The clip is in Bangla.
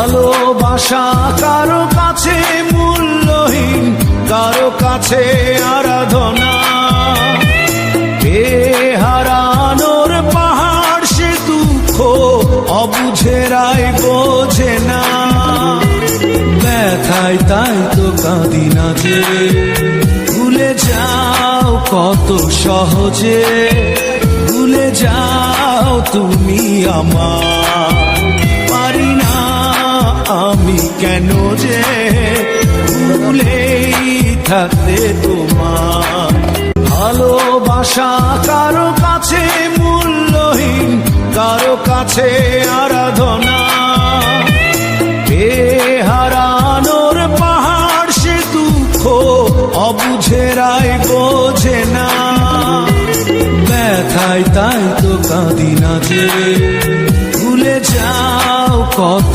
ভালোবাসা কারো কাছে মূল্যহীন, কারো কাছে আরাধনা। কে হারানোর পাহাড় সে দুঃখ অবুঝেরাই বোঝে না। ব্যথায় তাই তো কাঁদি না যে, ভুলে যাও কত সহজে, ভুলে যাও তুমি আমার। পারি না আমি কেন যে ভুলেই থাকতে তোমার। ভালোবাসা কারো কাছে মূল্যহীন, কারো কাছে আরাধনা। কে হারানোর পাহাড় সে দুঃখ অবুঝেরাই বোঝে না। ব্যথায় তাই তো কাঁদি না যে, ভুলে যাও কত